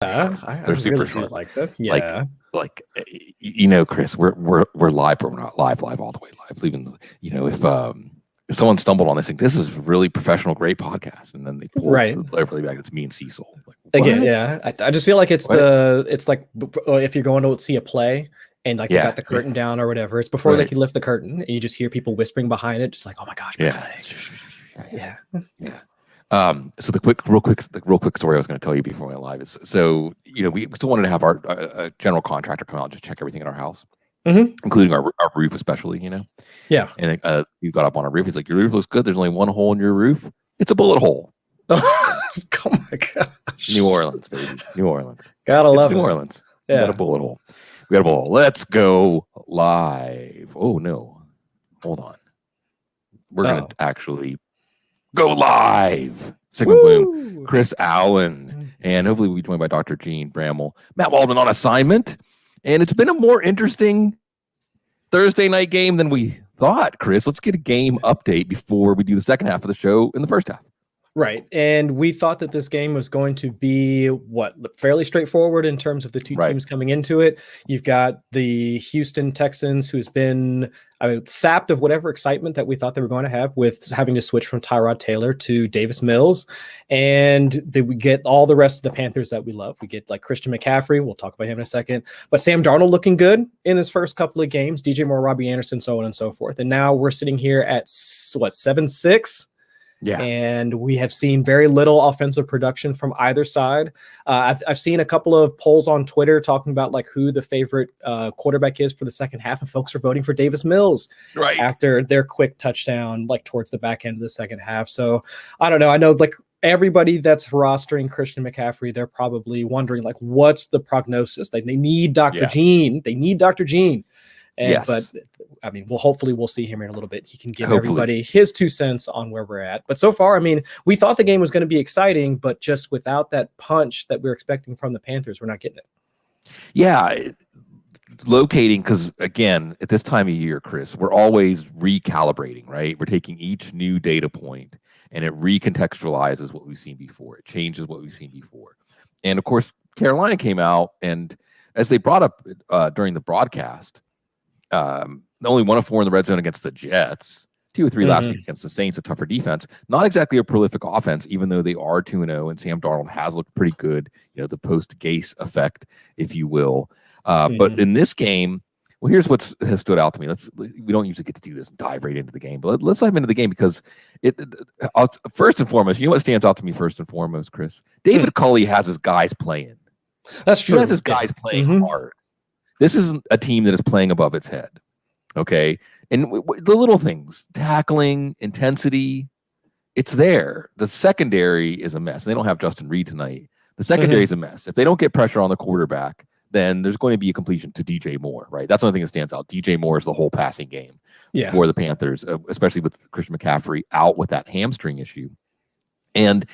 They're super really short. like that. Yeah. Like Chris, we're live, but we're not live all the way live. Even if someone stumbled on this thing, this is really professional, great podcast, and then they pull everybody back. It's me and Cecil. Like, again, yeah. I just feel like it's like if you're going to see a play and like they got the curtain down or whatever, it's before they can lift the curtain, and you just hear people whispering behind it, just like, oh my gosh, yeah. So the real quick story I was going to tell you before we went live is, so we still wanted to have our general contractor come out and just check everything in our house, including our roof, especially. Yeah. And we got up on our roof. He's like, "Your roof looks good. There's only one hole in your roof. It's a bullet hole." Oh my gosh! New Orleans, baby. New Orleans. Gotta love New Orleans. Yeah. We got a bullet hole. We got a bullet hole. Let's go live. Oh no, hold on. We're gonna actually go live. Sigmund Bloom, Chris Allen, and hopefully we'll be joined by Dr. Jene Bramel, Matt Waldman on assignment. And it's been a more interesting Thursday night game than we thought, Chris. Let's get a game update before we do the second half of the show in the first half. Right. And we thought that this game was going to be fairly straightforward in terms of the two teams coming into it. You've got the Houston Texans, who's been sapped of whatever excitement that we thought they were going to have with having to switch from Tyrod Taylor to Davis Mills. And we get all the rest of the Panthers that we love. We get like Christian McCaffrey. We'll talk about him in a second. But Sam Darnold looking good in his first couple of games. DJ Moore, Robbie Anderson, so on and so forth. And now we're sitting here at 7-6. Yeah, and we have seen very little offensive production from either side. I've seen a couple of polls on Twitter talking about like who the favorite quarterback is for the second half, and folks are voting for Davis Mills after their quick touchdown, like towards the back end of the second half. So I don't know. I know like everybody that's rostering Christian McCaffrey, they're probably wondering like, what's the prognosis? They need Dr. Jene. They need Dr. Jene. But I mean, hopefully we'll see him in a little bit. He can give everybody his 2 cents on where we're at. But so far, I mean, we thought the game was going to be exciting, but just without that punch that we're expecting from the Panthers, we're not getting it. Yeah. Locating, because again, at this time of year, Chris, we're always recalibrating, right? We're taking each new data point and it recontextualizes what we've seen before. It changes what we've seen before. And of course, Carolina came out, and as they brought up during the broadcast, only 1 of 4 in the red zone against the Jets, 2 or 3 last week against the Saints, a tougher defense. Not exactly a prolific offense, even though they are 2-0, and Sam Darnold has looked pretty good. The post-Gase effect, if you will. But in this game, well, here's what has stood out to me. We don't usually get to do this and dive right into the game, but let's dive into the game, because first and foremost, you know what stands out to me first and foremost, Chris? David Culley has his guys playing. That's true. He has his guys playing hard. This isn't a team that is playing above its head, okay? And the little things, tackling, intensity, it's there. The secondary is a mess. They don't have Justin Reed tonight. The secondary is a mess. If they don't get pressure on the quarterback, then there's going to be a completion to DJ Moore, right? That's another thing that stands out. DJ Moore is the whole passing game for the Panthers, especially with Christian McCaffrey out with that hamstring issue. And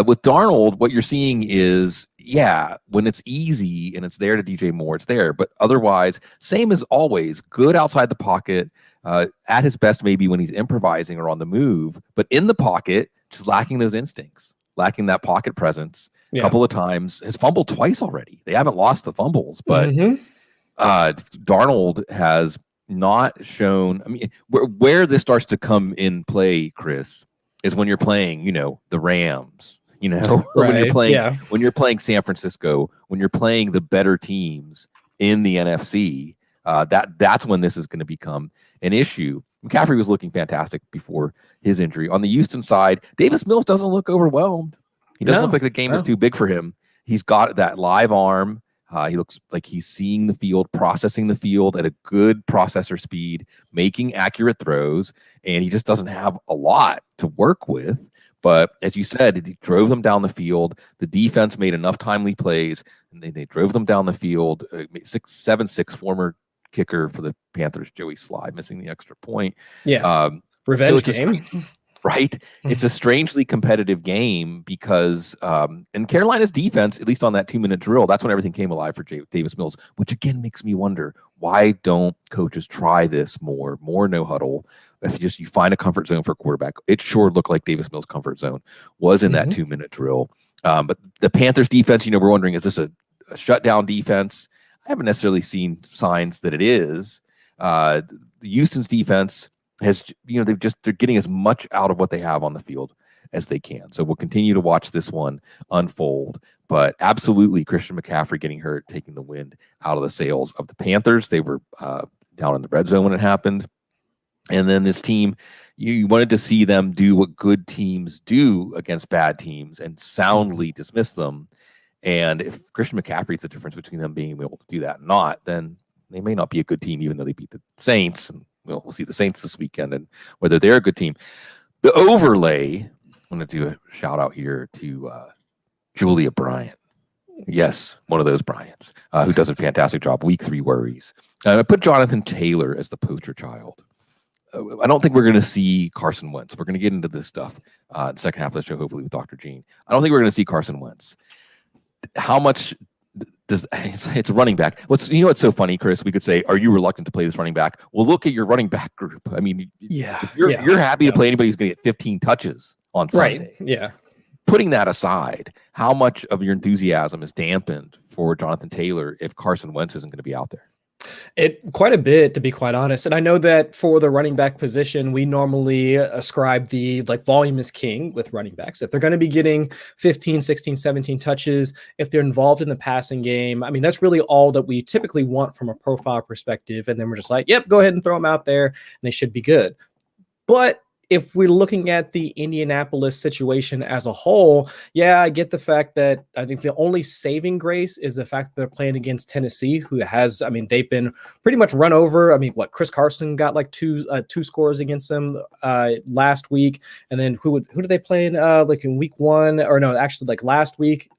with Darnold, what you're seeing is, when it's easy and it's there to DJ Moore, it's there. But otherwise, same as always, good outside the pocket, at his best maybe when he's improvising or on the move, but in the pocket, just lacking those instincts, lacking that pocket presence. A couple of times, has fumbled twice already. They haven't lost the fumbles, but Darnold has not shown. I mean, where this starts to come in play, Chris, is when you're playing, the Rams, when you're playing San Francisco, when you're playing the better teams in the NFC, that's when this is going to become an issue. McCaffrey was looking fantastic before his injury. On the Houston side, Davis Mills doesn't look overwhelmed. He doesn't look like the game is too big for him. He's got that live arm. He looks like he's seeing the field, processing the field at a good processor speed, making accurate throws, and he just doesn't have a lot to work with. But as you said, he drove them down the field. The defense made enough timely plays, and they drove them down the field. 7-6 former kicker for the Panthers, Joey Sly, missing the extra point. Revenge game. Right? It's a strangely competitive game because in Carolina's defense, at least on that 2-minute drill, that's when everything came alive for Davis Mills, which again makes me wonder, why don't coaches try this more no huddle? If you find a comfort zone for quarterback, it sure looked like Davis Mills' comfort zone was in that 2-minute drill. But the Panthers defense, we're wondering, is this a shutdown defense? I haven't necessarily seen signs that it is. The Houston's defense has, they're getting as much out of what they have on the field as they can. So we'll continue to watch this one unfold. But absolutely, Christian McCaffrey getting hurt, taking the wind out of the sails of the Panthers. They were down in the red zone when it happened. And then this team, you wanted to see them do what good teams do against bad teams and soundly dismiss them. And if Christian McCaffrey is the difference between them being able to do that and not, then they may not be a good team, even though they beat the Saints. And we'll see the Saints this weekend and whether they're a good team. The overlay, I'm going to do a shout out here to Julia Bryant. Yes, one of those Bryants who does a fantastic job. Week 3 worries. I put Jonathan Taylor as the poster child. I don't think we're going to see Carson Wentz. We're going to get into this stuff in the second half of the show, hopefully with Dr. Gene. I don't think we're going to see Carson Wentz. How much does it's a running back? What's so funny, Chris? We could say, are you reluctant to play this running back? Well, look at your running back group. I mean, you're happy to play anybody who's going to get 15 touches on Sunday. Right. Yeah. Putting that aside, how much of your enthusiasm is dampened for Jonathan Taylor if Carson Wentz isn't going to be out there? Quite a bit, to be quite honest. And I know that for the running back position, we normally ascribe the volume is king with running backs. If they're going to be getting 15, 16, 17 touches, if they're involved in the passing game, I mean, that's really all that we typically want from a profile perspective. And then we're just like, yep, go ahead and throw them out there and they should be good. But if we're looking at the Indianapolis situation as a whole, yeah, I get the fact that I think the only saving grace is the fact that they're playing against Tennessee, who has, I mean, they've been pretty much run over. I mean, Chris Carson got like two scores against them last week. And then who did they play in in week 1 or no, actually last week.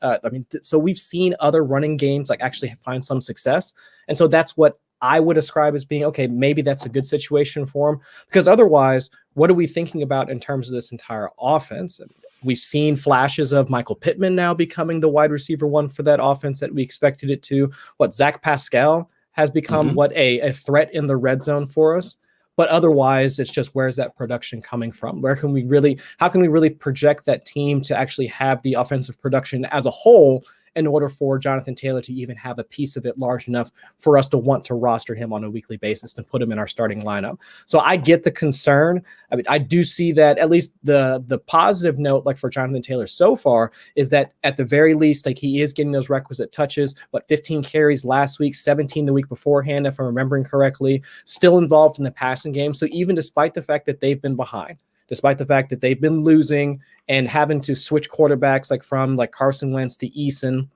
So we've seen other running games actually find some success. And so that's what I would ascribe as being, okay, maybe that's a good situation for him, because otherwise, what are we thinking about in terms of this entire offense? We've seen flashes of Michael Pittman now becoming the wide receiver 1 for that offense that we expected it to. Zach Pascal has become a threat in the red zone for us. But otherwise, it's just, where's that production coming from? How can we really project that team to actually have the offensive production as a whole in order for Jonathan Taylor to even have a piece of it large enough for us to want to roster him on a weekly basis and put him in our starting lineup? So I get the concern. I mean, I do see that at least the positive note, for Jonathan Taylor so far, is that at the very least, he is getting those requisite touches. 15 carries last week, 17 the week beforehand, if I'm remembering correctly, still involved in the passing game. So even despite the fact that they've been behind, despite the fact that they've been losing and having to switch quarterbacks from Carson Wentz to Eason,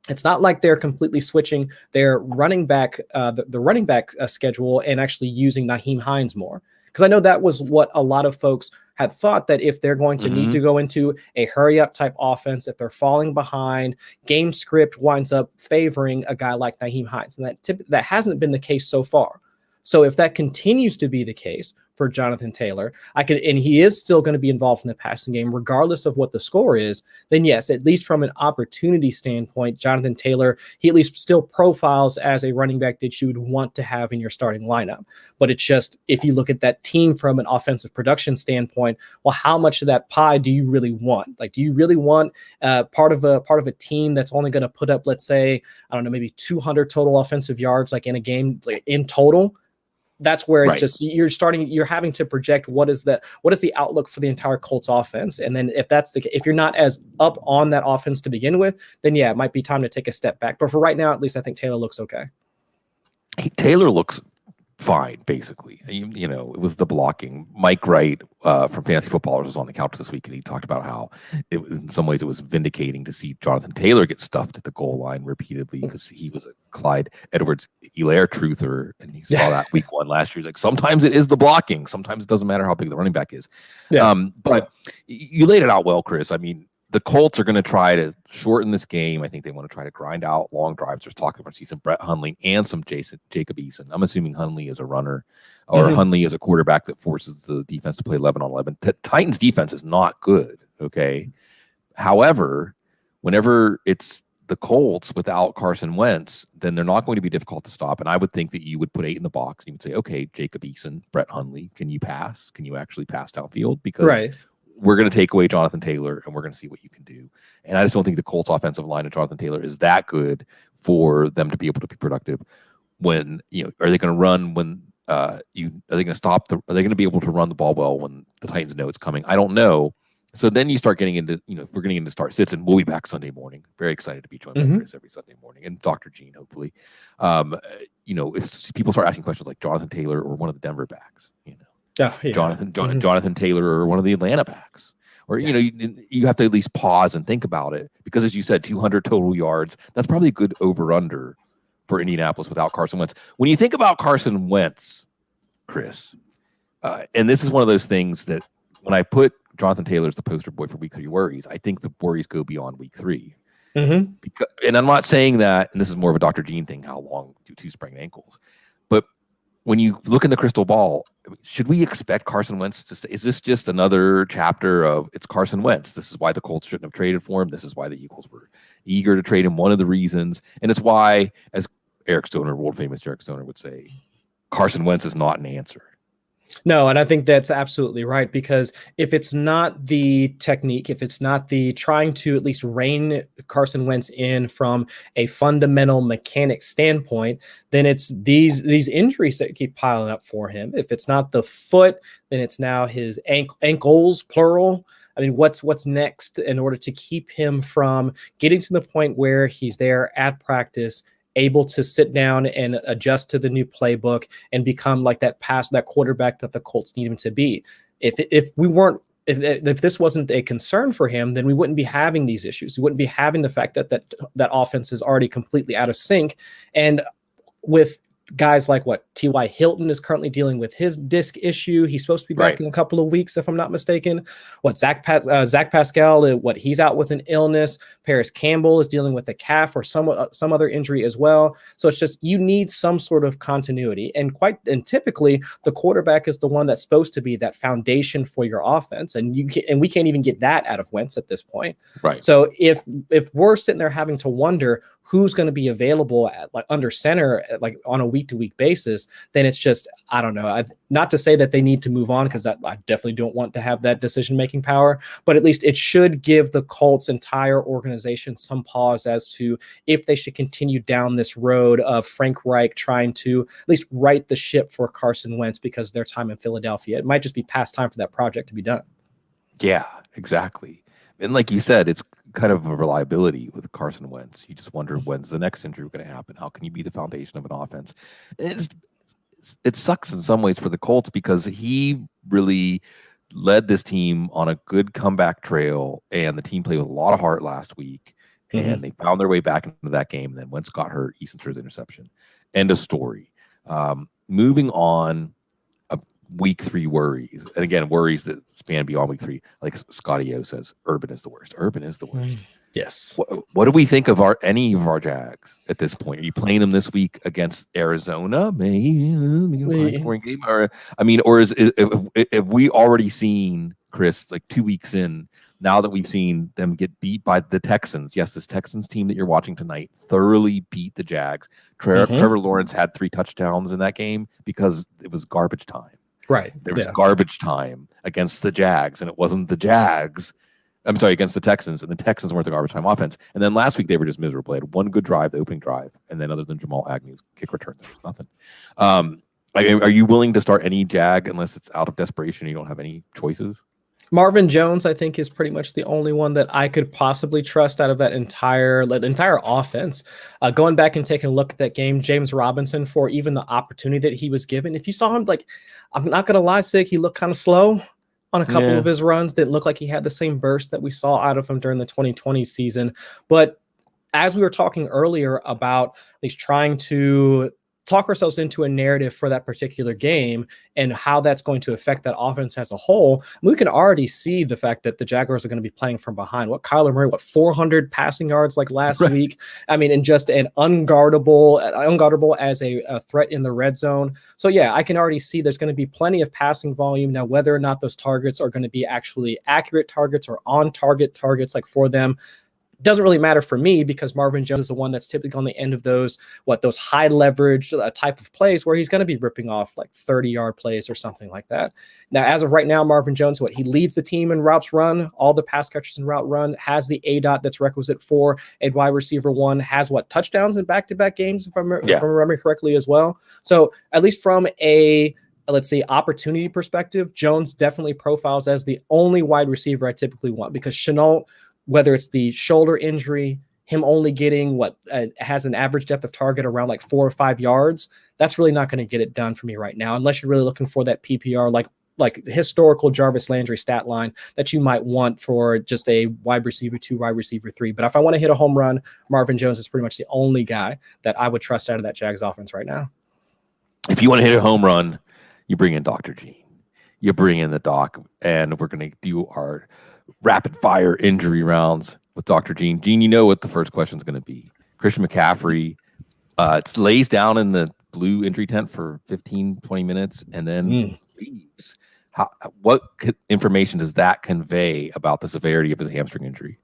it's not like they're completely switching their running back, the running back schedule, and actually using Nyheim Hines more. Because I know that was what a lot of folks had thought, that if they're going to need to go into a hurry up type offense, if they're falling behind, game script winds up favoring a guy like Nyheim Hines. And that hasn't been the case so far. So if that continues to be the case for Jonathan Taylor, and he is still going to be involved in the passing game, regardless of what the score is, then yes, at least from an opportunity standpoint, Jonathan Taylor, he at least still profiles as a running back that you would want to have in your starting lineup. But it's just, if you look at that team from an offensive production standpoint, well, how much of that pie do you really want? Do you really want part of a team that's only going to put up, let's say, I don't know, maybe 200 total offensive yards in a game in total? That's where it just, you're having to project what is the outlook for the entire Colts offense. And then if you're not as up on that offense to begin with, then yeah, it might be time to take a step back. But for right now, at least I think Taylor looks okay. Taylor looks fine, basically. It was the blocking. Mike Wright from Fantasy Footballers was on the couch this week, and he talked about how in some ways it was vindicating to see Jonathan Taylor get stuffed at the goal line repeatedly, because he was a Clyde Edwards-Helaire truther, and he saw that week 1 last year. He's sometimes it is the blocking. Sometimes it doesn't matter how big the running back is. Yeah. But you laid it out well, Chris. I mean, the Colts are going to try to shorten this game. I think they want to try to grind out long drives. There's talking about some Brett Hundley and some Jacob Eason. I'm assuming Hundley is a runner, or Hundley is a quarterback that forces the defense to play 11 on 11. Titans defense is not good. Okay. However, whenever it's the Colts without Carson Wentz, then they're not going to be difficult to stop. And I would think that you would put 8 in the box. And you would say, okay, Jacob Eason, Brett Hundley, can you pass? Can you actually pass downfield? Because we're going to take away Jonathan Taylor and we're going to see what you can do. And I just don't think the Colts offensive line of Jonathan Taylor is that good for them to be able to be productive. When, are they going to run when are they going to stop are they going to be able to run the ball well when the Titans know it's coming? I don't know. So then you start getting into, if we're getting into start sits, and we'll be back Sunday morning. Very excited to be joined by Chris every Sunday morning, and Dr. Gene, hopefully. If people start asking questions like Jonathan Taylor or one of the Denver backs, Jonathan Taylor or one of the Atlanta backs, or you have to at least pause and think about it, because as you said, 200 total yards. That's probably a good over/under for Indianapolis without Carson Wentz. When you think about Carson Wentz, Chris, and this is one of those things that when I put Jonathan Taylor as the poster boy for week 3 worries, I think the worries go beyond week 3. Because, and I'm not saying that, and this is more of a Dr. Gene thing, how long do 2 sprained ankles? But when you look in the crystal ball, should we expect Carson Wentz to stay? Is this just another chapter of it's Carson Wentz? This is why the Colts shouldn't have traded for him. This is why the Eagles were eager to trade him. One of the reasons, and it's why, as Eric Stoner, world famous Eric Stoner would say, Carson Wentz is not an answer. No, and I think that's absolutely right, because if it's not the technique, if it's not the trying to at least rein Carson Wentz in from a fundamental mechanic standpoint, then it's these injuries that keep piling up for him. If it's not the foot, then it's now his ankles, plural. I mean, what's next in order to keep him from getting to the point where he's there at practice, able to sit down and adjust to the new playbook and become like that quarterback that the Colts need him to be. If this wasn't a concern for him, then we wouldn't be having these issues. We wouldn't be having the fact that offense is already completely out of sync. And with guys like T.Y. Hilton is currently dealing with his disc issue. He's supposed to be back in a couple of weeks, if I'm not mistaken. Zach Pascal, he's out with an illness. Paris Campbell is dealing with a calf or some other injury as well. So it's just, you need some sort of continuity. And typically the quarterback is the one that's supposed to be that foundation for your offense. And we can't even get that out of Wentz at this point. Right. So if we're sitting there having to wonder who's going to be available under center, on a week-to-week basis, then it's just, I don't know. Not to say that they need to move on, because I definitely don't want to have that decision-making power, but at least it should give the Colts' entire organization some pause as to if they should continue down this road of Frank Reich trying to at least right the ship for Carson Wentz because of their time in Philadelphia. It might just be past time for that project to be done. Yeah, exactly. And like you said, it's kind of a reliability with Carson Wentz. You just wonder, when's the next injury going to happen? How can you be the foundation of an offense? It sucks in some ways for the Colts, because he really led this team on a good comeback trail, and the team played with a lot of heart last week, and they found their way back into that game. And then Wentz got hurt, Easton threw his interception. End of story. Moving on. Week 3 worries, and again, worries that span beyond week 3. Like Scotty O says, Urban is the worst. Urban is the worst. Yes. What do we think of any of our Jags at this point? Are you playing them this week against Arizona? Maybe a scoring game, or is if we already seen, Chris, like 2 weeks in, now that we've seen them get beat by the Texans? Yes, this Texans team that you're watching tonight thoroughly beat the Jags. Trevor Lawrence had 3 touchdowns in that game because it was garbage time. Right. There was garbage time against the Jags, and it wasn't the Jags. I'm sorry, against the Texans, and the Texans weren't the garbage time offense. And then last week they were just miserable. They had one good drive, the opening drive, and then other than Jamal Agnew's kick return, there was nothing. Are you willing to start any Jag unless it's out of desperation and you don't have any choices? Marvin Jones, I think, is pretty much the only one that I could possibly trust out of that entire offense. Going back and taking a look at that game, James Robinson, for even the opportunity that he was given, if you saw him, I'm not going to lie, Sig, he looked kind of slow on a couple of his runs. Didn't look like he had the same burst that we saw out of him during the 2020 season. But as we were talking earlier about at least trying to talk ourselves into a narrative for that particular game and how that's going to affect that offense as a whole, we can already see the fact that the Jaguars are going to be playing from behind. Kyler Murray, 400 passing yards last week? And just an unguardable as a threat in the red zone. So yeah, I can already see there's going to be plenty of passing volume. Now, whether or not those targets are going to be actually accurate targets or on target targets for them, doesn't really matter for me because Marvin Jones is the one that's typically on the end of those high leverage type of plays where he's going to be ripping off like 30-yard plays or something like that. Now, as of right now, Marvin Jones, he leads the team in routes run, all the pass catchers in route run, has the ADOT that's requisite for a wide receiver one, has touchdowns in back-to-back games, if I'm remembering correctly as well. So at least from a, let's say, opportunity perspective, Jones definitely profiles as the only wide receiver I typically want, because Shenault, whether it's the shoulder injury, him only getting has an average depth of target around like 4 or 5 yards, that's really not going to get it done for me right now, unless you're really looking for that PPR, like historical Jarvis Landry stat line that you might want for just a wide receiver 2, wide receiver 3. But if I want to hit a home run, Marvin Jones is pretty much the only guy that I would trust out of that Jags offense right now. If you want to hit a home run, you bring in Dr. Gene. You bring in the doc, and we're going to do our rapid fire injury rounds with Dr. Gene. Gene, you know what the first question is going to be. Christian McCaffrey lays down in the blue injury tent for 15, 20 minutes and then leaves. What information does that convey about the severity of his hamstring injury?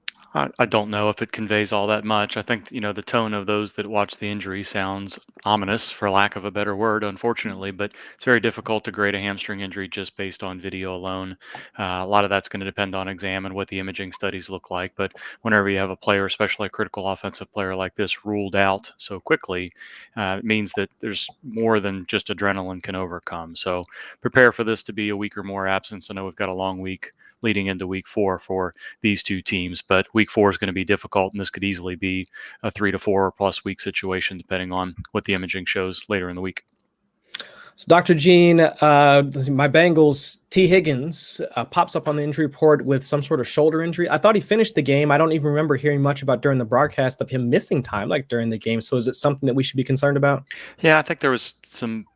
I don't know if it conveys all that much. I think, the tone of those that watch the injury sounds ominous, for lack of a better word, unfortunately, but it's very difficult to grade a hamstring injury just based on video alone. A lot of that's going to depend on exam and what the imaging studies look like. But whenever you have a player, especially a critical offensive player like this, ruled out so quickly, it means that there's more than just adrenaline can overcome. So prepare for this to be a week or more absence. I know we've got a long week leading into week 4 for these two teams, but week 4 is going to be difficult, and this could easily be a 3 to 4 plus week situation depending on what the imaging shows later in the week. So Dr. Gene, my Bengals, T. Higgins pops up on the injury report with some sort of shoulder injury. I thought he finished the game. I don't even remember hearing much about during the broadcast of him missing time during the game. So is it something that we should be concerned about? Yeah, I think there was some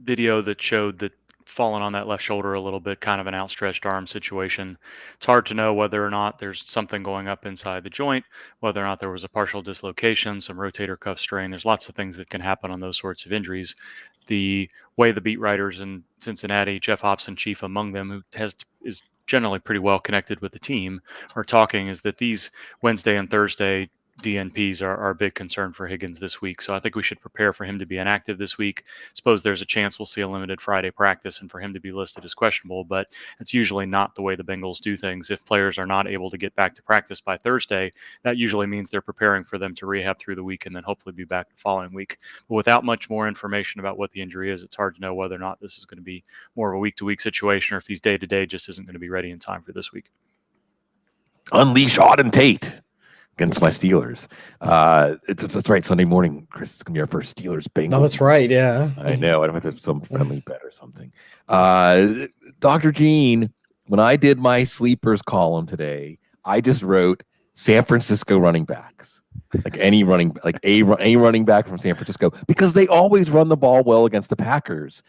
video that showed that falling on that left shoulder a little bit, kind of an outstretched arm situation. It's hard to know whether or not there's something going up inside the joint, whether or not there was a partial dislocation, some rotator cuff strain. There's lots of things that can happen on those sorts of injuries. The way the beat writers in Cincinnati, Jeff Hobson chief among them, who is generally pretty well connected with the team, are talking is that these Wednesday and Thursday DNPs are a big concern for Higgins this week. So I think we should prepare for him to be inactive this week. Suppose there's a chance we'll see a limited Friday practice and for him to be listed as questionable, but it's usually not the way the Bengals do things. If players are not able to get back to practice by Thursday, that usually means they're preparing for them to rehab through the week and then hopefully be back the following week. But without much more information about what the injury is, it's hard to know whether or not this is going to be more of a week-to-week situation or if he's day-to-day just isn't going to be ready in time for this week. Unleash Auden Tate against my Steelers. That's right. Sunday morning, Chris, it's gonna be our first Steelers Bengals. No, that's right. Yeah, I know. I don't have to some friendly bet or something. Dr. Gene, when I did my sleepers column today, I just wrote San Francisco running backs, any running back from San Francisco, because they always run the ball well against the Packers.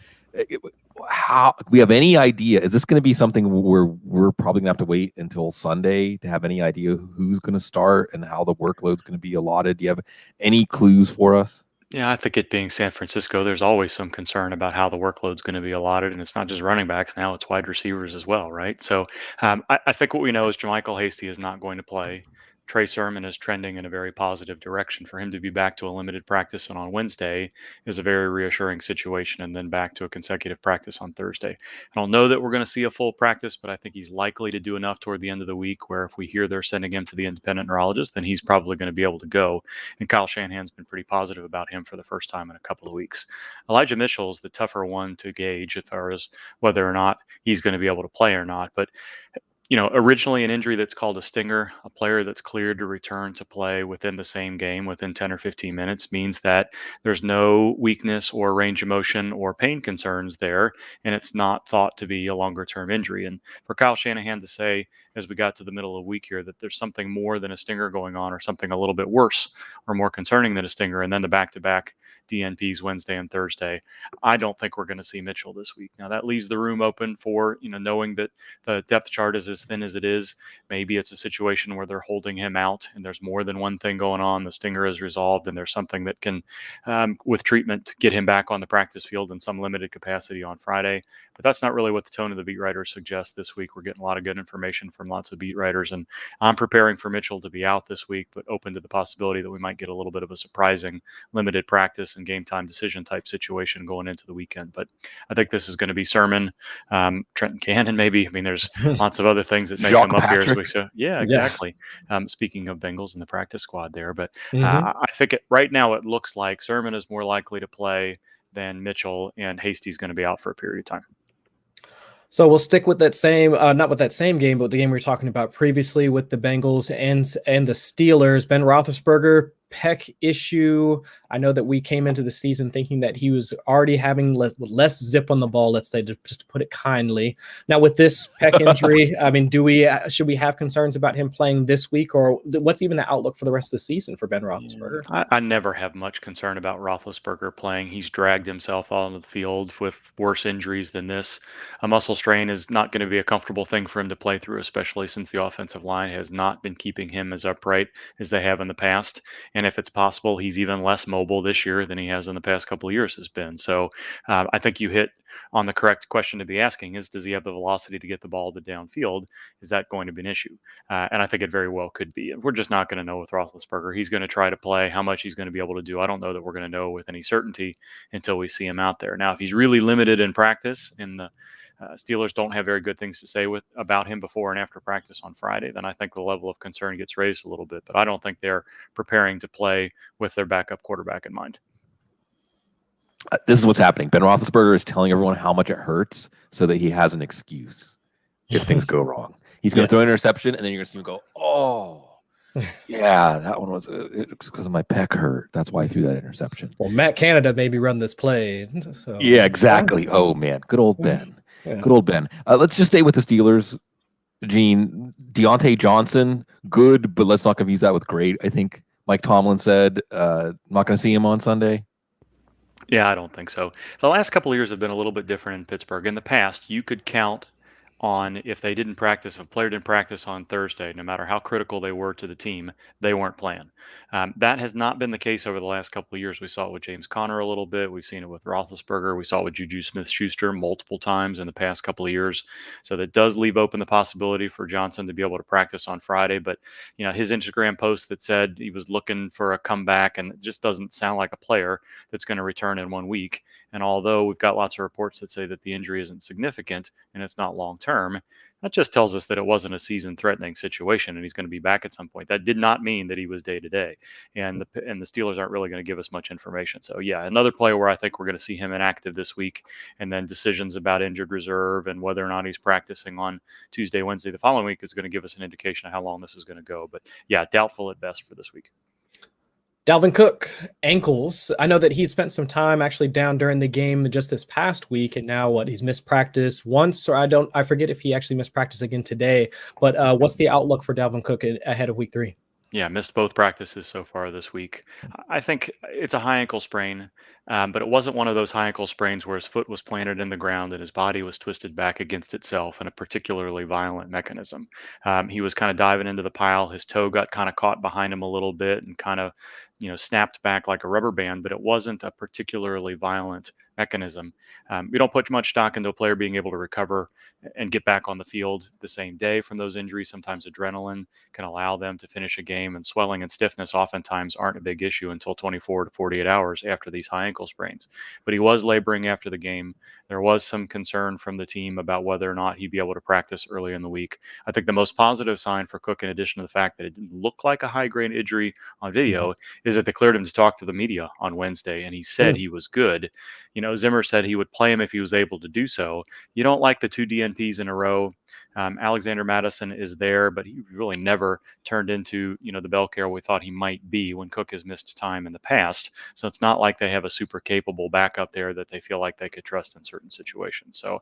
How we have any idea? Is this going to be something where we're probably gonna have to wait until Sunday to have any idea who's going to start and how the workload's going to be allotted? Do you have any clues for us? Yeah, I think it being San Francisco, there's always some concern about how the workload's going to be allotted, and it's not just running backs now; it's wide receivers as well, right? So, I think what we know is JaMychal Hasty is not going to play. Trey Sermon is trending in a very positive direction. For him to be back to a limited practice and on Wednesday is a very reassuring situation, and then back to a consecutive practice on Thursday. I don't know that we're going to see a full practice, but I think he's likely to do enough toward the end of the week where if we hear they're sending him to the independent neurologist, then he's probably going to be able to go. And Kyle Shanahan's been pretty positive about him for the first time in a couple of weeks. Elijah Mitchell is the tougher one to gauge as far as whether or not he's going to be able to play or not. But originally an injury that's called a stinger, a player that's cleared to return to play within the same game, within 10 or 15 minutes, means that there's no weakness or range of motion or pain concerns there, and it's not thought to be a longer-term injury. And for Kyle Shanahan to say, as we got to the middle of the week here, that there's something more than a stinger going on or something a little bit worse or more concerning than a stinger, and then the back-to-back DNPs Wednesday and Thursday. I don't think we're going to see Mitchell this week. Now that leaves the room open for, knowing that the depth chart is as thin as it is. Maybe it's a situation where they're holding him out and there's more than one thing going on. The stinger is resolved and there's something that can, with treatment, get him back on the practice field in some limited capacity on Friday. But that's not really what the tone of the beat writers suggests this week. We're getting a lot of good information from lots of beat writers, and I'm preparing for Mitchell to be out this week, but open to the possibility that we might get a little bit of a surprising limited practice and game time decision type situation going into the weekend. But I think this is going to be Sermon, Trenton Cannon, maybe. I mean, there's lots of other things that make them up here. Yeah, exactly. Yeah. Speaking of Bengals in the practice squad there, but I think right now it looks like Sermon is more likely to play than Mitchell, and Hasty's going to be out for a period of time. So we'll stick with that same, not with that same game, but the game we were talking about previously with the Bengals and the Steelers. Ben Roethlisberger, pec issue. I know that we came into the season thinking that he was already having less zip on the ball, let's say, just to put it kindly. Now with this pec injury, I mean, should we have concerns about him playing this week, or what's even the outlook for the rest of the season for Ben Roethlisberger? I never have much concern about Roethlisberger playing. He's dragged himself onto the field with worse injuries than this. A muscle strain is not going to be a comfortable thing for him to play through, especially since the offensive line has not been keeping him as upright as they have in the past. And if it's possible, he's even less mobile this year than he has in the past couple of years has been. So I think you hit on the correct question to be asking is, does he have the velocity to get the ball to downfield? Is that going to be an issue? And I think it very well could be. We're just not going to know with Roethlisberger. He's going to try to play. How much he's going to be able to do, I don't know that we're going to know with any certainty until we see him out there. Now, if he's really limited in practice and the Steelers don't have very good things to say about him before and after practice on Friday, then I think the level of concern gets raised a little bit. But I don't think they're preparing to play with their backup quarterback in mind. This is what's happening. Ben Roethlisberger is telling everyone how much it hurts so that he has an excuse if things go wrong. He's going to throw an interception, and then you're going to see him go, oh, yeah, that one was because of my pec hurt. That's why I threw that interception. Well, Matt Canada maybe run this play. So. Yeah, exactly. Oh, man. Good old Ben. Yeah. Good old Ben. Let's just stay with the Steelers. Gene, Diontae Johnson, good, but let's not confuse that with great. I think Mike Tomlin said, not going to see him on Sunday. Yeah, I don't think so. The last couple of years have been a little bit different in Pittsburgh. In the past, you could count on if they didn't practice, if a player didn't practice on Thursday, no matter how critical they were to the team, they weren't playing. That has not been the case over the last couple of years. We saw it with James Conner a little bit. We've seen it with Roethlisberger. We saw it with Juju Smith-Schuster multiple times in the past couple of years. So that does leave open the possibility for Johnson to be able to practice on Friday. But, his Instagram post that said he was looking for a comeback, and it just doesn't sound like a player that's going to return in 1 week. And although we've got lots of reports that say that the injury isn't significant and it's not long-term, that just tells us that it wasn't a season-threatening situation and he's going to be back at some point. That did not mean that he was day-to-day. And the Steelers aren't really going to give us much information. So, yeah, another player where I think we're going to see him inactive this week, and then decisions about injured reserve and whether or not he's practicing on Tuesday, Wednesday, the following week is going to give us an indication of how long this is going to go. But, yeah, doubtful at best for this week. Dalvin Cook, ankles. I know that he spent some time actually down during the game just this past week, and now he's missed practice once, or I forget if he actually missed practice again today. But what's the outlook for Dalvin Cook ahead of week 3? Yeah, missed both practices so far this week. I think it's a high ankle sprain, but it wasn't one of those high ankle sprains where his foot was planted in the ground and his body was twisted back against itself in a particularly violent mechanism. He was kind of diving into the pile. His toe got kind of caught behind him a little bit and kind of, snapped back like a rubber band, but it wasn't a particularly violent mechanism. We don't put much stock into a player being able to recover and get back on the field the same day from those injuries. Sometimes adrenaline can allow them to finish a game, and swelling and stiffness oftentimes aren't a big issue until 24 to 48 hours after these high ankle sprains. But he was laboring after the game. There was some concern from the team about whether or not he'd be able to practice early in the week. I think the most positive sign for Cook, in addition to the fact that it didn't look like a high-grade injury on video, is that they cleared him to talk to the media on Wednesday, and he said he was good. Zimmer said he would play him if he was able to do so. You don't like the 2 DNPs in a row Alexander Madison is there, but he really never turned into, the bell cow we thought he might be when Cook has missed time in the past. So it's not like they have a super capable backup there that they feel like they could trust in certain situations. So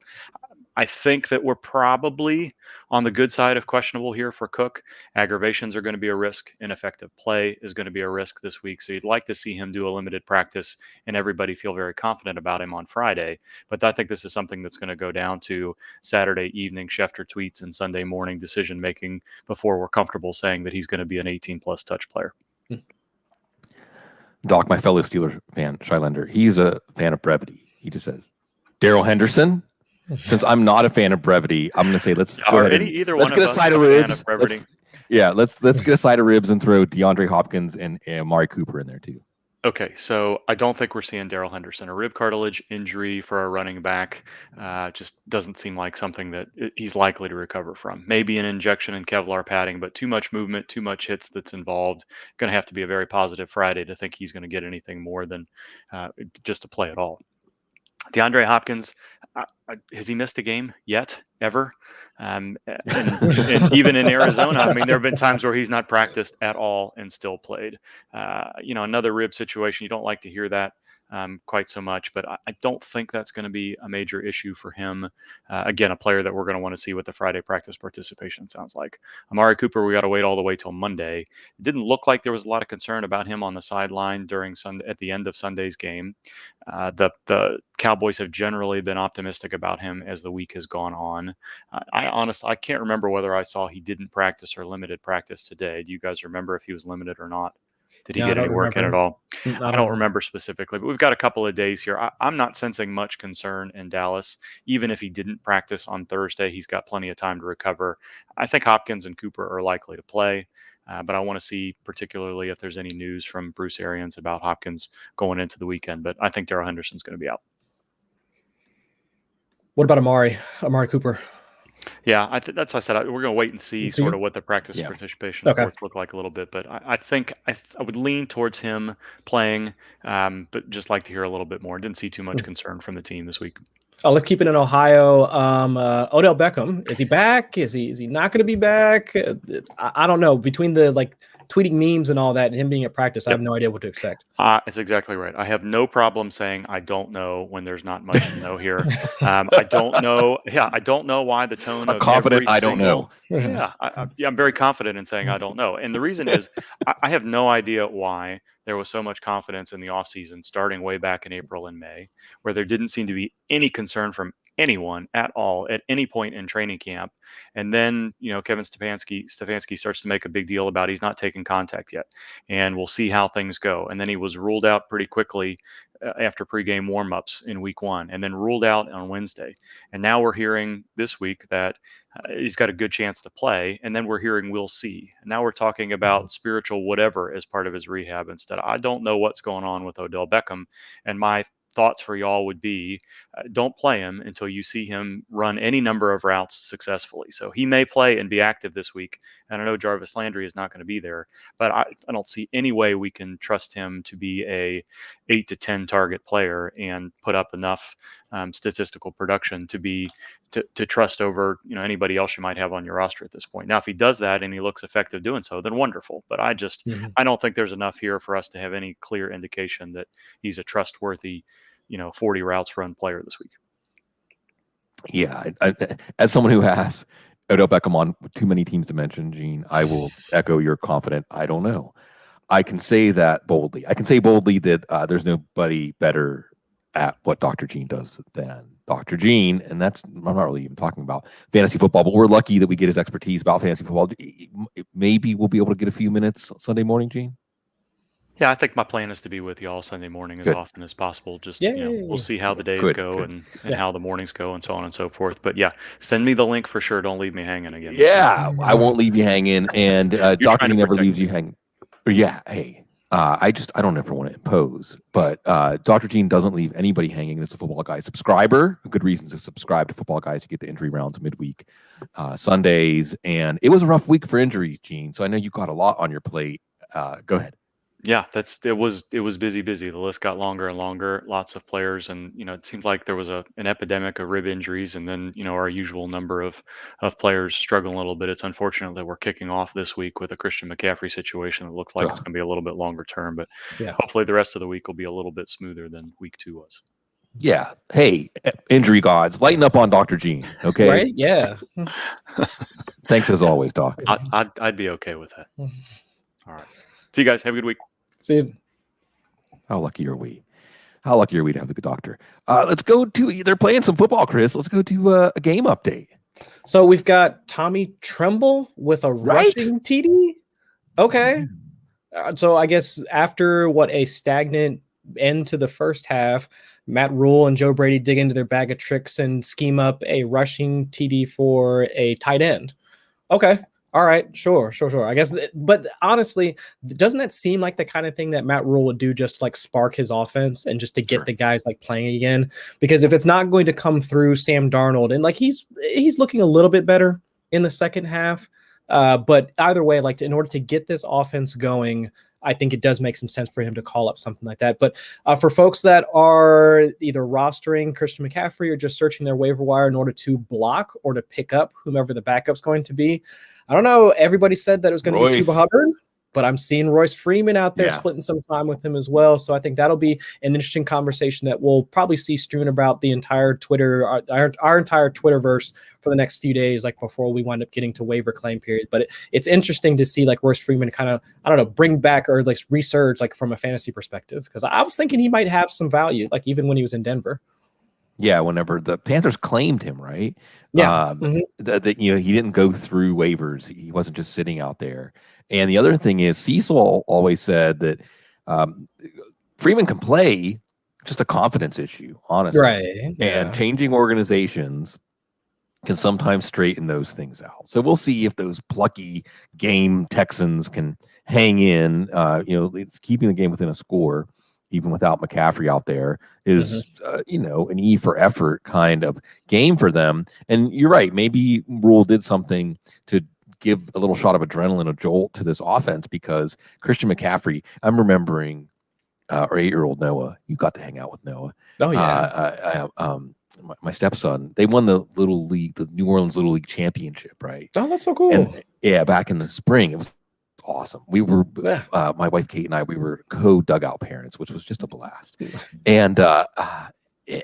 I think that we're probably on the good side of questionable here for Cook. Aggravations are going to be a risk. Ineffective play is going to be a risk this week. So you'd like to see him do a limited practice and everybody feel very confident about him on Friday. But I think this is something that's going to go down to Saturday evening Schefter tweets and Sunday morning decision making before we're comfortable saying that he's going to be an 18-plus touch player. Doc, my fellow Steelers fan, Shylander, he's a fan of brevity. He just says, Darrell Henderson. Since I'm not a fan of brevity, I'm going to say let's go ahead and let's get a side of ribs. Let's get a side of ribs and throw DeAndre Hopkins and Amari Cooper in there too. Okay, so I don't think we're seeing Darrell Henderson. A rib cartilage injury for a running back just doesn't seem like something that he's likely to recover from. Maybe an injection in Kevlar padding, but too much movement, too much hits that's involved. Going to have to be a very positive Friday to think he's going to get anything more than just to play at all. DeAndre Hopkins, has he missed a game yet, ever? And even in Arizona, I mean, there have been times where he's not practiced at all and still played. Another rib situation, you don't like to hear that quite so much, but I don't think that's going to be a major issue for him. Again, a player that we're going to want to see what the Friday practice participation sounds like. Amari Cooper, we got to wait all the way till Monday. It didn't look like there was a lot of concern about him on the sideline during Sunday at the end of Sunday's game. The Cowboys have generally been optimistic about him as the week has gone on. I can't remember whether I saw he didn't practice or limited practice today. Do you guys remember if he was limited or not? Did he get any work in at all? I don't remember specifically, but we've got a couple of days here. I'm not sensing much concern in Dallas. Even if he didn't practice on Thursday, he's got plenty of time to recover. I think Hopkins and Cooper are likely to play, but I want to see particularly if there's any news from Bruce Arians about Hopkins going into the weekend. But I think Darrell Henderson's going to be out. What about Amari Cooper? Yeah, that's what I said. We're going to wait and see sort of what the practice participation reports look like a little bit. But I think I would lean towards him playing, but just like to hear a little bit more. Didn't see too much concern from the team this week. Oh, let's keep it in Ohio. Odell Beckham, is he back? Is he not going to be back? I don't know. Between the tweeting memes and all that, and him being at practice, I have no idea what to expect. That's exactly right. I have no problem saying I don't know when there's not much to know here. I don't know. Yeah, I don't know why the tone of confident I don't know. Yeah, I'm very confident in saying I don't know. And the reason is I have no idea why there was so much confidence in the offseason starting way back in April and May, where there didn't seem to be any concern from anyone at all at any point in training camp. And then, Kevin Stefanski starts to make a big deal about he's not taking contact yet, and we'll see how things go. And then he was ruled out pretty quickly after pregame warmups in week 1, and then ruled out on Wednesday. And now we're hearing this week that he's got a good chance to play. And then we're hearing we'll see. And now we're talking about spiritual whatever as part of his rehab instead. I don't know what's going on with Odell Beckham. And my thoughts for y'all would be don't play him until you see him run any number of routes successfully. So he may play and be active this week. And I know Jarvis Landry is not going to be there, but I don't see any way we can trust him to be a 8 to 10 target player and put up enough statistical production to trust over anybody else you might have on your roster at this point. Now, if he does that and he looks effective doing so, then wonderful. But I don't think there's enough here for us to have any clear indication that he's a trustworthy 40 routes run player this week. Yeah, I, as someone who has Odell Beckham on too many teams to mention, Gene, I will echo your confident I don't know. I can say that boldly. I can say boldly that there's nobody better at what Dr. Gene does than Dr. Gene, and that's, I'm not really even talking about fantasy football, but we're lucky that we get his expertise about fantasy football. Maybe we'll be able to get a few minutes Sunday morning, Gene. Yeah, I think my plan is to be with y'all Sunday morning as often as possible. Just we'll see how the days go and how the mornings go and so on and so forth. But yeah, send me the link for sure. Don't leave me hanging again. Yeah, I won't leave you hanging, and Dr. Gene never leaves you hanging. Yeah, hey, I don't ever want to impose, but Dr. Gene doesn't leave anybody hanging. This is a Football Guys subscriber. A good reason to subscribe to Football Guys. You get the injury rounds midweek Sundays, and it was a rough week for injuries, Gene. So I know you got a lot on your plate. Go ahead. Yeah, it was busy. The list got longer and longer. Lots of players, and it seems like there was an epidemic of rib injuries, and then our usual number of players struggling a little bit. It's unfortunate that we're kicking off this week with a Christian McCaffrey situation that looks like it's going to be a little bit longer term, but hopefully the rest of the week will be a little bit smoother than week 2 was. Yeah. Hey, injury gods, lighten up on Dr. Gene. Okay. Right. Yeah. Thanks as always, Doc. I'd be okay with that. All right. See you guys. Have a good week. See you. How lucky are we? How lucky are we to have the good doctor? Let's go to, they're playing some football, Chris. Let's go to a game update. So we've got Tommy Tremble with a rushing TD. Okay. So I guess after a stagnant end to the first half, Matt Rule and Joe Brady dig into their bag of tricks and scheme up a rushing TD for a tight end. Okay. All right. Sure. I guess, but honestly, doesn't that seem like the kind of thing that Matt Rule would do just to like spark his offense and just to get the guys like playing again? Because if it's not going to come through Sam Darnold, and like he's looking a little bit better in the second half, but either way, like in order to get this offense going, I think it does make some sense for him to call up something like that. But for folks that are either rostering Christian McCaffrey or just searching their waiver wire in order to block or to pick up whomever the backup's going to be, I don't know. Everybody said that it was going to be Chuba Hubbard, but I'm seeing Royce Freeman out there splitting some time with him as well. So I think that'll be an interesting conversation that we'll probably see strewn about the entire Twitter, our entire Twitterverse for the next few days, like before we wind up getting to waiver claim period. But it's interesting to see like Royce Freeman kind of, I don't know, bring back or like resurge like from a fantasy perspective, because I was thinking he might have some value, like even when he was in Denver. Yeah, whenever the Panthers claimed him, right? Yeah, that he didn't go through waivers. He wasn't just sitting out there. And the other thing is, Cecil always said that Freeman can play, just a confidence issue, honestly. Right. And changing organizations can sometimes straighten those things out. So we'll see if those plucky game Texans can hang in. It's keeping the game within a score, even without McCaffrey out there, is an E for effort kind of game for them. And you're right, maybe Rule did something to give a little shot of adrenaline, a jolt to this offense, because Christian McCaffrey, I'm remembering our 8-year-old Noah. You got to hang out with Noah. Oh yeah. My stepson, they won the Little League, the New Orleans Little League Championship, right? Oh, that's so cool. And back in the spring, it was awesome. We were my wife Kate and I, we were co-dugout parents, which was just a blast. And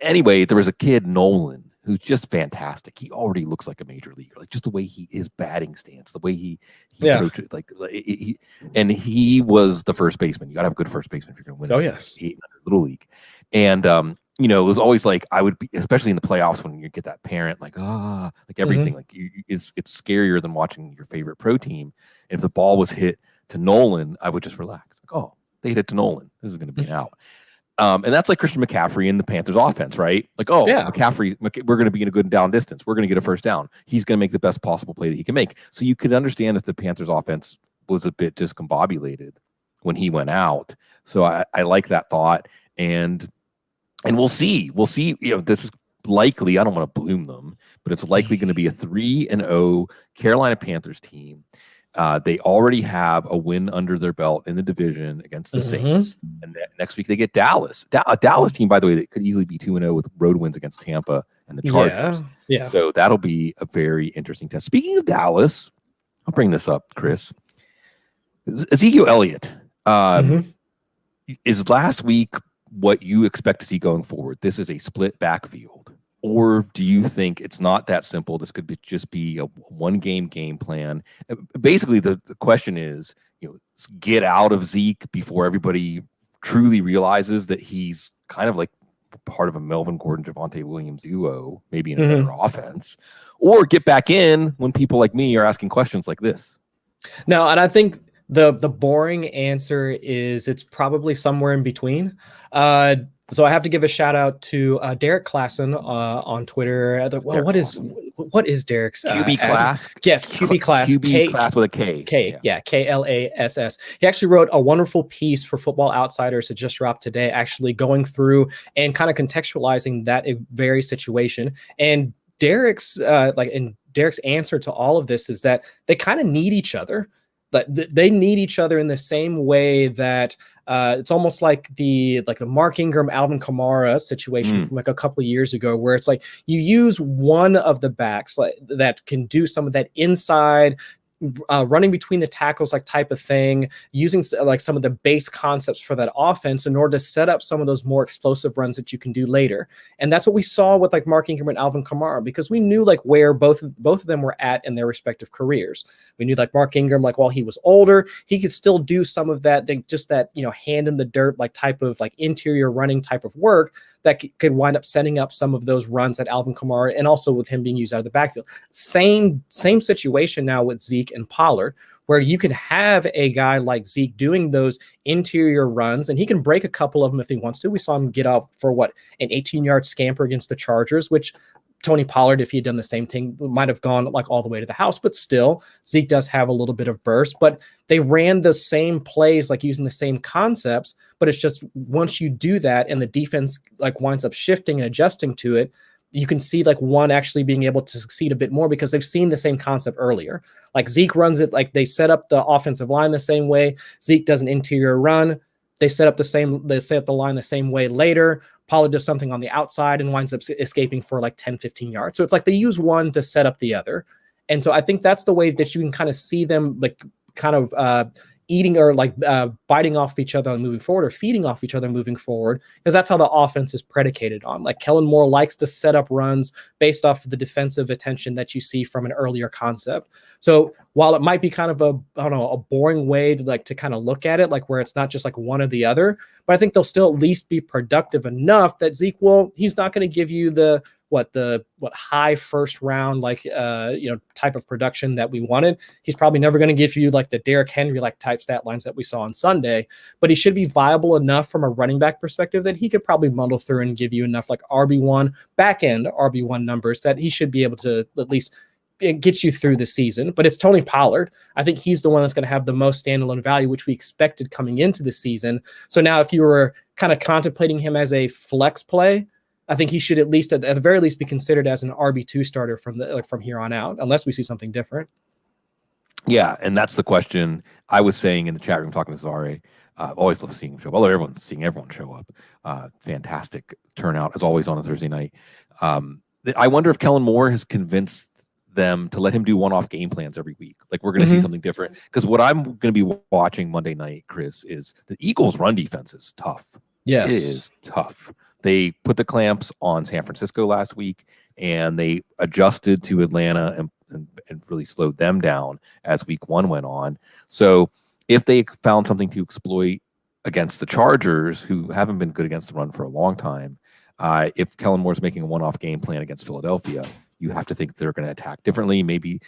anyway, there was a kid, Nolan, who's just fantastic. He already looks like a major leaguer, like just the way his batting stance, the way he approaches it, he was the first baseman. You got to have a good first baseman if you're going to win. Oh yes, Little League. And it was always like, I would be, especially in the playoffs, when you get that parent like everything, like it's scarier than watching your favorite pro team. And if the ball was hit to Nolan, I would just relax. Like, oh, they hit it to Nolan, this is going to be an out. And that's like Christian McCaffrey in the Panthers offense, right? Like, McCaffrey, we're going to be in a good down distance. We're going to get a first down. He's going to make the best possible play that he can make. So you could understand if the Panthers offense was a bit discombobulated when he went out. So I like that thought. And we'll see. This is likely, I don't want to bloom them, but it's likely going to be a 3-0 Carolina Panthers team. They already have a win under their belt in the division against the Saints. And next week they get Dallas. A Dallas team, by the way, that could easily be 2-0 with road wins against Tampa and the Chargers. Yeah. So that'll be a very interesting test. Speaking of Dallas, I'll bring this up, Chris. Ezekiel Elliott is last week what you expect to see going forward. This is a split backfield. Or do you think it's not that simple? This could just be a one-game game plan. Basically, the question is, get out of Zeke before everybody truly realizes that he's kind of like part of a Melvin Gordon, Javonte Williams duo, maybe in a better offense, or get back in when people like me are asking questions like this. No, and I think the boring answer is it's probably somewhere in between. So I have to give a shout out to Derek Klassen on Twitter. What is Derek's QB Class? Yes, QB Class. QB Class with a K. KLASS. He actually wrote a wonderful piece for Football Outsiders that just dropped today, actually going through and kind of contextualizing that very situation. And Derek's answer to all of this is that they kind of need each other. but they need each other in the same way that it's almost like the Mark Ingram, Alvin Kamara situation from like a couple of years ago, where it's like you use one of the backs that can do some of that inside running between the tackles, like type of thing, using like some of the base concepts for that offense in order to set up some of those more explosive runs that you can do later. And that's what we saw with like Mark Ingram and Alvin Kamara, because we knew like where both of them were at in their respective careers. We knew like Mark Ingram, like while he was older, he could still do some of that, just that, hand in the dirt, like type of like interior running type of work that could wind up setting up some of those runs at Alvin Kamara, and also with him being used out of the backfield. Same situation now with Zeke and Pollard, where you can have a guy like Zeke doing those interior runs, and he can break a couple of them if he wants to. We saw him get out for an 18-yard scamper against the Chargers, which Tony Pollard, if he had done the same thing, might have gone like all the way to the house, but still Zeke does have a little bit of burst. But they ran the same plays, like using the same concepts, but it's just once you do that and the defense like winds up shifting and adjusting to it, you can see like one actually being able to succeed a bit more because they've seen the same concept earlier. Like Zeke runs it, like they set up the offensive line the same way. Zeke does an interior run. They set up the line the same way later. Pollard does something on the outside and winds up escaping for like 10, 15 yards. So it's like they use one to set up the other. And so I think that's the way that you can kind of see them like kind of eating or like biting off each other and moving forward, or feeding off each other moving forward, because that's how the offense is predicated on. Like Kellen Moore likes to set up runs based off of the defensive attention that you see from an earlier concept. So while it might be kind of a boring way to kind of look at it, like where it's not just like one or the other, but I think they'll still at least be productive enough that Zeke he's not going to give you the high first round type of production that we wanted. He's probably never going to give you like the Derrick Henry like type stat lines that we saw on Sunday, but he should be viable enough from a running back perspective that he could probably muddle through and give you enough like RB1 back end RB1 numbers that he should be able to at least get you through the season. But it's Tony Pollard. I think he's the one that's going to have the most standalone value, which we expected coming into the season. So now if you were kind of contemplating him as a flex play, I think he should at least, at the very least, be considered as an RB2 starter from here on out, unless we see something different. Yeah, and that's the question I was saying in the chat room talking to Zare. Always love seeing him show up. I love seeing everyone show up. Fantastic turnout, as always, on a Thursday night. I wonder if Kellen Moore has convinced them to let him do one-off game plans every week. Like we're going to see something different. Because what I'm going to be watching Monday night, Chris, is the Eagles' run defense is tough. Yes. It is tough. They put the clamps on San Francisco last week, and they adjusted to Atlanta and really slowed them down as week one went on. So if they found something to exploit against the Chargers, who haven't been good against the run for a long time, if Kellen Moore's making a one-off game plan against Philadelphia, you have to think they're going to attack differently. Maybe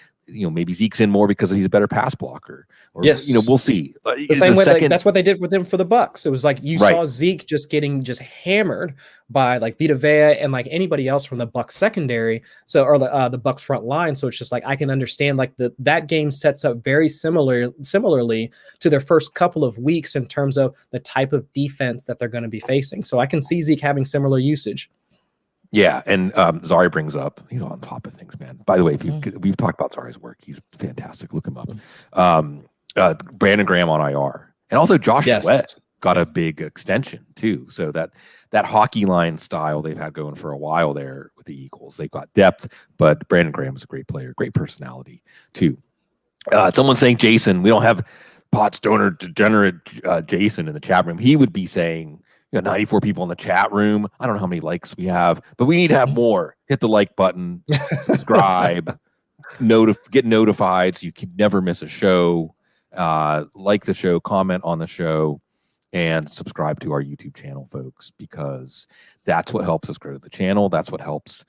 Zeke's in more because he's a better pass blocker. Or, yes. We'll see. The same way, that's what they did with him for the Bucs. It was like you saw Zeke just getting hammered by like Vita Vea and like anybody else from the Bucs secondary. So, or the Bucs front line. So it's just like, I can understand like that game sets up very similarly to their first couple of weeks in terms of the type of defense that they're going to be facing. So I can see Zeke having similar usage. Yeah, and Zari brings up, he's on top of things, man. By the way, we've talked about Zari's work. He's fantastic. Look him up. Brandon Graham on IR. And also Josh Sweat got a big extension too. So that hockey line style they've had going for a while there with the Eagles. They've got depth, but Brandon Graham is a great player, great personality too. Someone saying, Jason, we don't have pot stoner degenerate Jason in the chat room. He would be saying, 94 people in the chat room. I don't know how many likes we have, but we need to have more. Hit the like button, subscribe, get notified so you can never miss a show. Like the show, comment on the show, and subscribe to our YouTube channel, folks, because that's what helps us grow the channel. That's what helps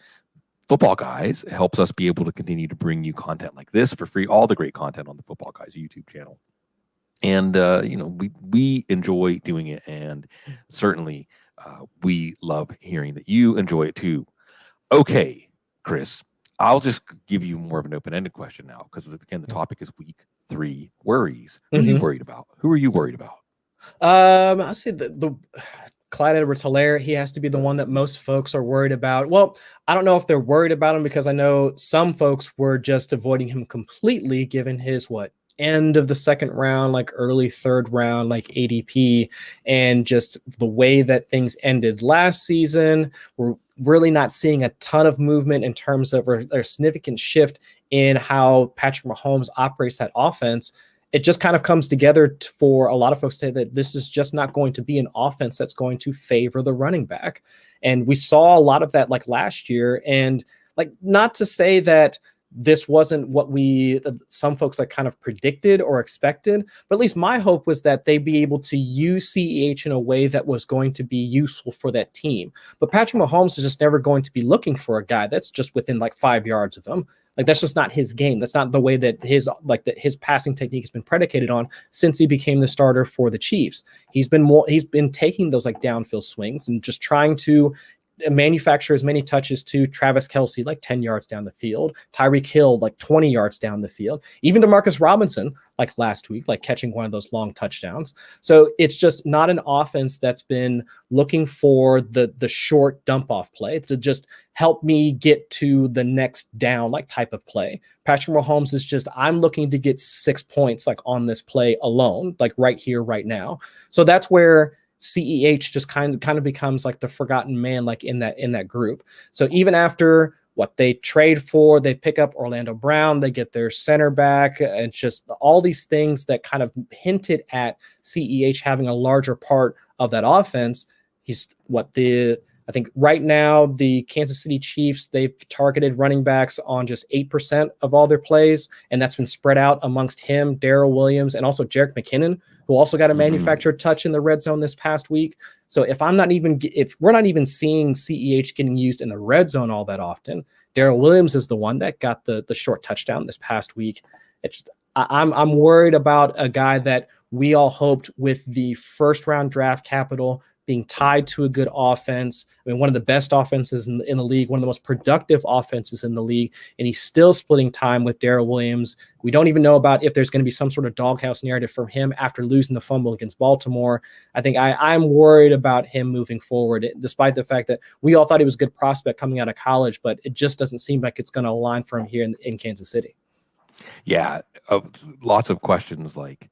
Footballguys. It helps us be able to continue to bring you content like this for free, all the great content on the Footballguys YouTube channel. And, we enjoy doing it. And certainly we love hearing that you enjoy it too. Okay, Chris, I'll just give you more of an open-ended question now, because again, the topic is week 3 worries. Who are you worried about? Who are you worried about? I say the Clyde Edwards-Helaire, he has to be the one that most folks are worried about. Well, I don't know if they're worried about him, because I know some folks were just avoiding him completely given his end of the second round, like early third round, like ADP, and just the way that things ended last season, we're really not seeing a ton of movement in terms of a significant shift in how Patrick Mahomes operates that offense. It just kind of comes together for a lot of folks to say that this is just not going to be an offense that's going to favor the running back. And we saw a lot of that like last year. And like, not to say that this wasn't what some folks like kind of predicted or expected, but at least my hope was that they'd be able to use CEH in a way that was going to be useful for that team. But Patrick Mahomes is just never going to be looking for a guy that's just within like 5 yards of him. Like, that's just not his game. That's not the way that his passing technique has been predicated on since he became the starter for the Chiefs. He's been taking those like downfield swings and just trying to manufacture as many touches to Travis Kelce, like 10 yards down the field, Tyreek Hill, like 20 yards down the field, even Demarcus Robinson, like last week, like catching one of those long touchdowns. So it's just not an offense that's been looking for the short dump off play to just help me get to the next down, like type of play. Patrick Mahomes is just, I'm looking to get 6 points like on this play alone, like right here, right now. So that's where CEH just kind of becomes like the forgotten man, like in that group. So even after what they trade for, they pick up Orlando Brown, they get their center back, and just all these things that kind of hinted at CEH having a larger part of that offense. I think right now the Kansas City Chiefs, they've targeted running backs on just 8% of all their plays, and that's been spread out amongst him, Darrell Williams, and also Jerick McKinnon, who also got a manufactured touch in the red zone this past week. So if we're not even seeing CEH getting used in the red zone all that often, Darrell Williams is the one that got the short touchdown this past week. I'm worried about a guy that we all hoped with the first round draft capital being tied to a good offense. I mean, one of the best offenses in the league, one of the most productive offenses in the league, and he's still splitting time with Darrell Williams. We don't even know about if there's going to be some sort of doghouse narrative from him after losing the fumble against Baltimore. I think I'm worried about him moving forward, despite the fact that we all thought he was a good prospect coming out of college, but it just doesn't seem like it's going to align for him here in Kansas City. Yeah, lots of questions like,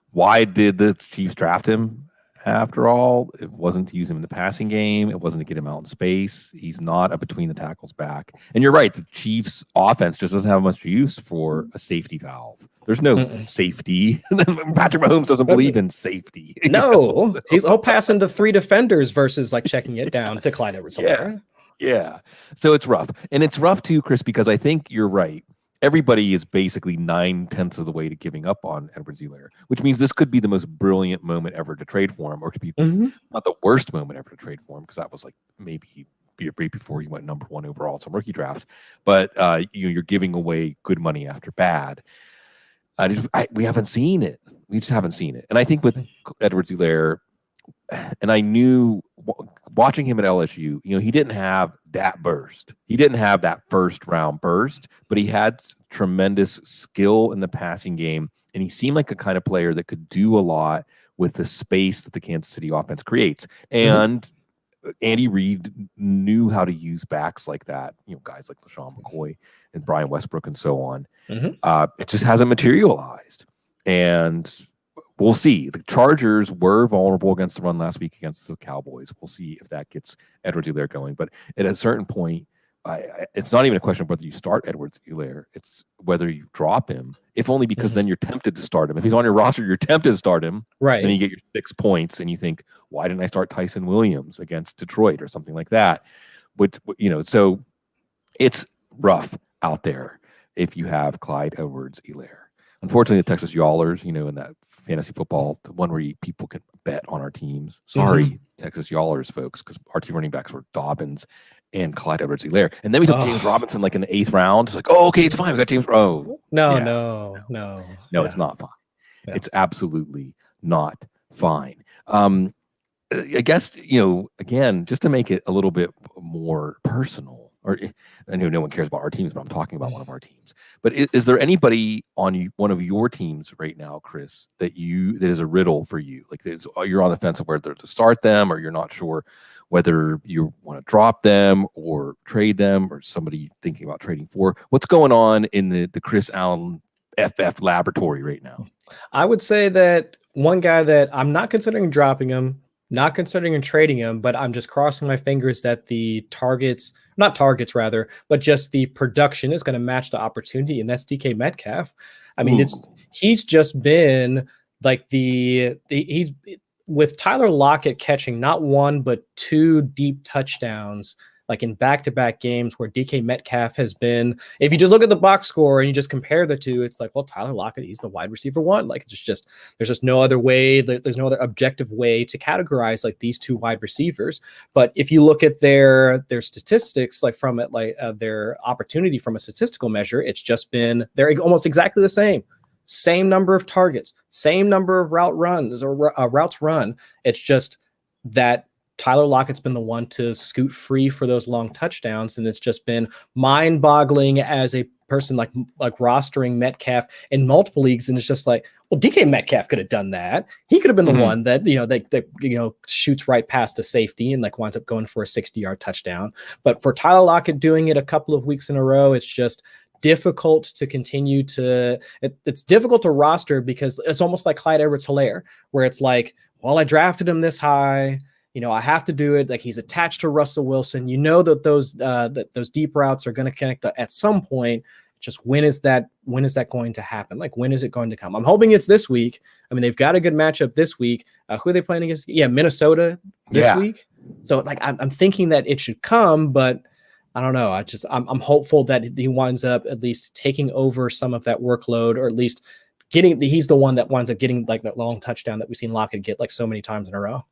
why did the Chiefs draft him? After all, it wasn't to use him in the passing game. It wasn't to get him out in space. He's not a between the tackles back. And you're right. The Chiefs offense just doesn't have much use for a safety valve. There's no safety. Patrick Mahomes doesn't believe in safety. No, so he'll pass into 3 defenders versus like checking it down to Clyde Edwards-Helaire. Yeah. So it's rough. And it's rough too, Chris, because I think you're right. Everybody is basically 9/10 of the way to giving up on Edwards-Helaire, which means this could be the most brilliant moment ever to trade for him, or to be not the worst moment ever to trade for him, because that was like maybe right before he went number 1 overall in some rookie drafts. But you're giving away good money after bad. We haven't seen it. We just haven't seen it. And I think with Edwards-Helaire, and I knew watching him at LSU, he didn't have that burst. He didn't have that first round burst, but he had tremendous skill in the passing game. And he seemed like a kind of player that could do a lot with the space that the Kansas City offense creates. And Andy Reid knew how to use backs like that, guys like LaShawn McCoy and Brian Westbrook and so on. It just hasn't materialized. And we'll see. The Chargers were vulnerable against the run last week against the Cowboys. We'll see if that gets Edwards-Helaire going. But at a certain point, it's not even a question of whether you start Edwards-Helaire. It's whether you drop him, if only because then you're tempted to start him. If he's on your roster, you're tempted to start him. Right. And you get your 6 points, and you think, why didn't I start Tyson Williams against Detroit or something like that? So it's rough out there if you have Clyde Edwards-Helaire. Unfortunately, the Texas Yawlers, in that fantasy football, the one where people can bet on our teams. Sorry, Texas Yawlers, folks, because our 2 running backs were Dobbins and Clyde Edwards-Helaire. And then we took James Robinson like in the 8th round. It's like, okay, it's fine. We got James. No, it's not fine. Yeah. It's absolutely not fine. I guess, again, just to make it a little bit more personal, or I know no one cares about our teams, but I'm talking about one of our teams. But is there anybody on one of your teams right now, Chris, that is a riddle for you? Like you're on the fence of whether to start them, or you're not sure whether you want to drop them or trade them, or somebody thinking about trading for? What's going on in the Chris Allen FF laboratory right now. I would say that one guy that I'm not considering dropping him, not considering trading him, but I'm just crossing my fingers that the not targets rather, but just the production is going to match the opportunity, and that's DK Metcalf. I mean, he's just been like he's with Tyler Lockett catching not one, but 2 deep touchdowns, like in back-to-back games where DK Metcalf has been, if you just look at the box score and you just compare the two, it's like, well, Tyler Lockett, he's the wide receiver 1. Like there's just no other way, there's no other objective way to categorize like these 2 wide receivers. But if you look at their statistics, like from it, like their opportunity from a statistical measure, it's just been, they're almost exactly the same. Same number of targets, same number of routes run. It's just that Tyler Lockett's been the one to scoot free for those long touchdowns, and it's just been mind-boggling as a person like rostering Metcalf in multiple leagues, and it's just like, well, DK Metcalf could have done that. He could have been the one that that shoots right past a safety and like winds up going for a 60-yard touchdown. But for Tyler Lockett doing it a couple of weeks in a row, it's just difficult to continue to. It's difficult to roster because it's almost like Clyde Edwards-Helaire, where it's like, well, I drafted him this high. I have to do it. Like he's attached to Russell Wilson. That those deep routes are going to connect at some point. Just when is that going to happen? Like when is it going to come? I'm hoping it's this week. I mean, they've got a good matchup this week. Who are they playing against? Yeah, Minnesota this week. So like I'm thinking that it should come, but I don't know. I'm hopeful that he winds up at least taking over some of that workload, or at least he's the one that winds up getting like that long touchdown that we've seen Lockett get like so many times in a row.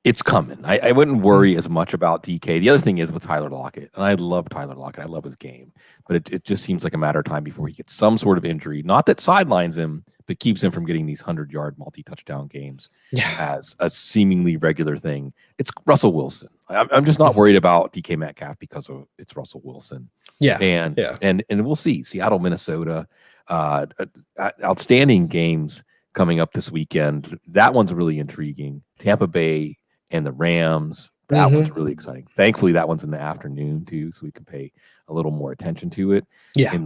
It's coming. I wouldn't worry as much about DK. The other thing is with Tyler Lockett, and I love Tyler Lockett. I love his game, but it just seems like a matter of time before he gets some sort of injury. Not that sidelines him, but keeps him from getting these 100-yard multi-touchdown games as a seemingly regular thing. It's Russell Wilson. I'm just not worried about DK Metcalf because it's Russell Wilson. And we'll see. Seattle, Minnesota, outstanding games coming up this weekend. That one's really intriguing. Tampa Bay and the Rams, that one's really exciting. Thankfully, that one's in the afternoon too, so we can pay a little more attention to it. In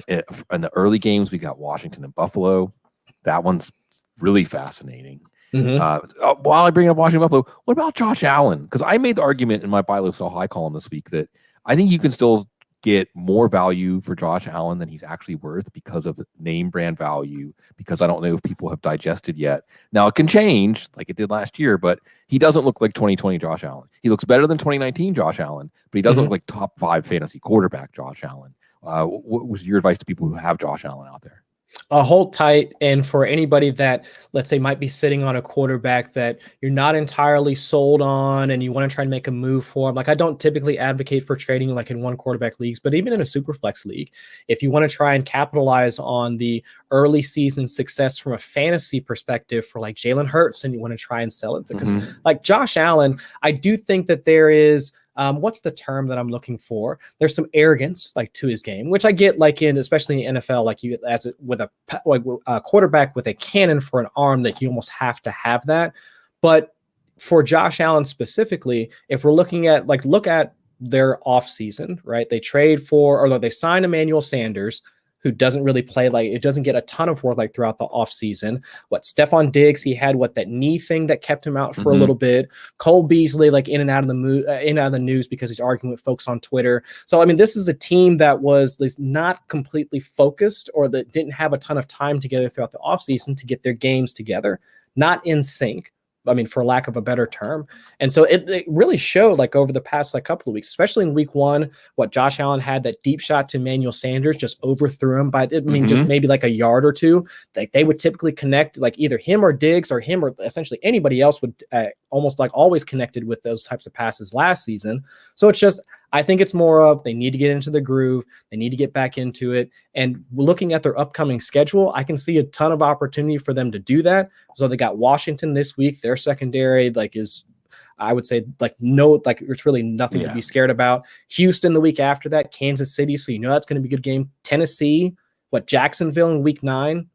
the early games, we got Washington and Buffalo. That one's really fascinating. While I bring up Washington and Buffalo, what about Josh Allen? Because I made the argument in my Buy Low Sell High column this week that I think you can still get more value for Josh Allen than he's actually worth because of the name brand value, because I don't know if people have digested yet. Now it can change like it did last year, but he doesn't look like 2020 Josh Allen. He looks better than 2019 Josh Allen, but he doesn't look like top 5 fantasy quarterback Josh Allen. What was your advice to people who have Josh Allen out there? Hold tight. And for anybody that, let's say, might be sitting on a quarterback that you're not entirely sold on and you want to try and make a move for him, like I don't typically advocate for trading like in one quarterback leagues, but even in a super flex league, if you want to try and capitalize on the early season success from a fantasy perspective for like Jalen Hurts and you want to try and sell it, because like Josh Allen, I do think that there is what's the term that I'm looking for? There's some arrogance like to his game, which I get like especially in NFL, like you with a quarterback with a cannon for an arm, that you almost have to have that. But for Josh Allen specifically, if we're looking at look at their offseason, right? They trade for, or they sign Emmanuel Sanders, who doesn't really play, like it doesn't get a ton of work like throughout the offseason. Stephon Diggs, he had that knee thing that kept him out for a little bit. Cole Beasley, like in and out of the news because he's arguing with folks on Twitter. So I mean, this is a team that was not completely focused, or that didn't have a ton of time together throughout the offseason to get their games together, not in sync. I mean, for lack of a better term. And so it really showed like over the past couple of weeks, especially in week 1, what Josh Allen had, that deep shot to Emmanuel Sanders, just overthrew him by, just maybe like a yard or two. Like they would typically connect, like either him or Diggs or him or essentially anybody else would almost like always connected with those types of passes last season. So it's just, I think it's more of they need to get into the groove. They need to get back into it. And looking at their upcoming schedule, I can see a ton of opportunity for them to do that. So they got Washington this week. Their secondary is, I would say, it's really nothing to be scared about. Houston the week after that, Kansas City. So that's going to be a good game. Tennessee, Jacksonville in week 9.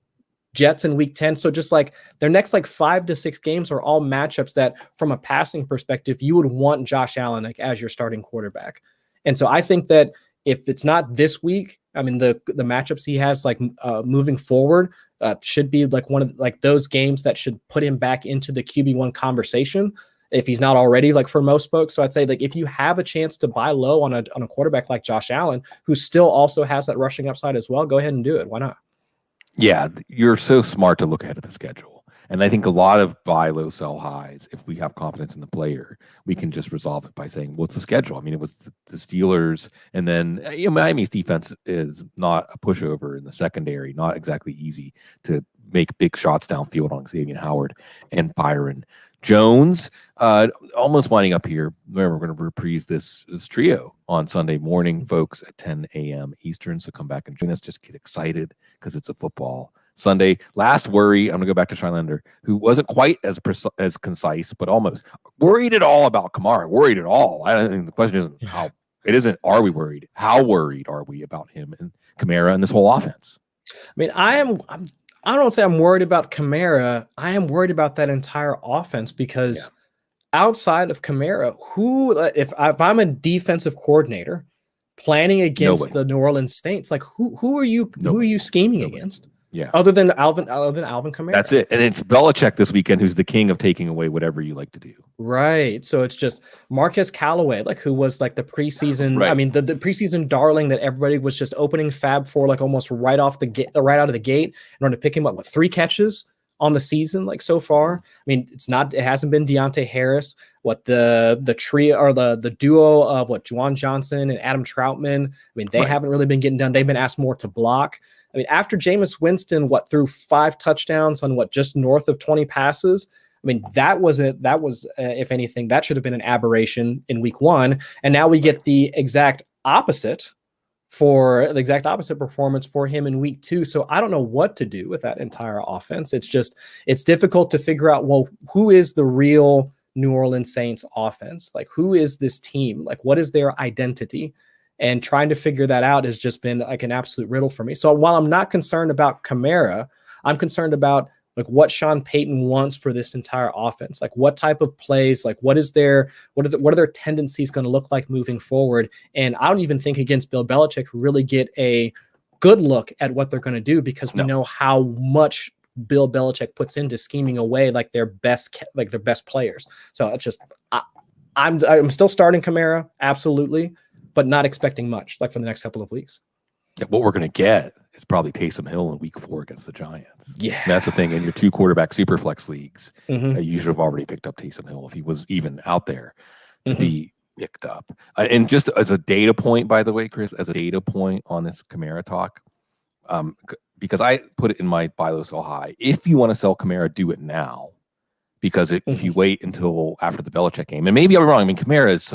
Jets in week 10. So just their next 5 to 6 games are all matchups that from a passing perspective, you would want Josh Allen as your starting quarterback. And so I think that if it's not this week, I mean, the matchups he has like moving forward should be like one of like those games that should put him back into the QB1 conversation if he's not already, like for most folks. So I'd say like if you have a chance to buy low on a quarterback like Josh Allen, who still also has that rushing upside as well, go ahead and do it. Why not? Yeah, you're so smart to look ahead at the schedule. And I think a lot of buy low, sell highs, if we have confidence in the player, we can just resolve it by saying, what's the schedule? I mean, it was the Steelers, and then Miami's defense is not a pushover in the secondary, not exactly easy to make big shots downfield on Xavier Howard and Byron Jones. Almost winding up here. Remember, we're going to reprise this trio on Sunday morning, folks, at 10 a.m. Eastern. So come back and join us. Just get excited because it's a football Sunday. Last worry, I'm going to go back to Shylander, who wasn't quite as concise, but almost worried at all about Kamara. Worried at all. I don't think the question isn't how. It isn't, are we worried? How worried are we about him and Kamara and this whole offense? I mean, I don't say I'm worried about Kamara. I am worried about that entire offense because outside of Kamara, if I'm a defensive coordinator planning against the New Orleans Saints, like who are you scheming against? Yeah. Other than Alvin Kamara. That's it. And it's Belichick this weekend, who's the king of taking away whatever you like to do. Right. So it's just Marquez Callaway, like who was like the preseason. Right. I mean, the preseason darling that everybody was just opening fab for, like almost right out of the gate in order to pick him up with 3 catches on the season, like so far. I mean, it hasn't been Deontay Harris. The trio or the duo of Juwan Johnson and Adam Troutman. I mean, they haven't really been getting done. They've been asked more to block. I mean, after Jameis Winston, threw 5 touchdowns on just north of 20 passes. I mean, that was if anything, that should have been an aberration in week 1. And now we get the exact opposite performance for him in week 2. So I don't know what to do with that entire offense. It's difficult to figure out, well, who is the real New Orleans Saints offense? Like, who is this team? Like, what is their identity? And trying to figure that out has just been like an absolute riddle for me. So while I'm not concerned about Kamara, I'm concerned about like what Sean Payton wants for this entire offense. Like what type of plays, like what are their tendencies going to look like moving forward? And I don't even think against Bill Belichick really get a good look at what they're going to do because we know how much Bill Belichick puts into scheming away like their best players. So it's just I'm still starting Kamara, absolutely, but not expecting much like for the next couple of weeks. Yeah, what we're going to get is probably Taysom Hill in week 4 against the Giants. Yeah. And that's the thing. In your 2 quarterback super flex leagues, you should have already picked up Taysom Hill if he was even out there to be picked up. And just as a data point, by the way, Chris, as a data point on this Kamara talk, because I put it in my buy low, sell high. If you want to sell Kamara, do it now. Because if you wait until after the Belichick game, and maybe I'm wrong. I mean, Kamara is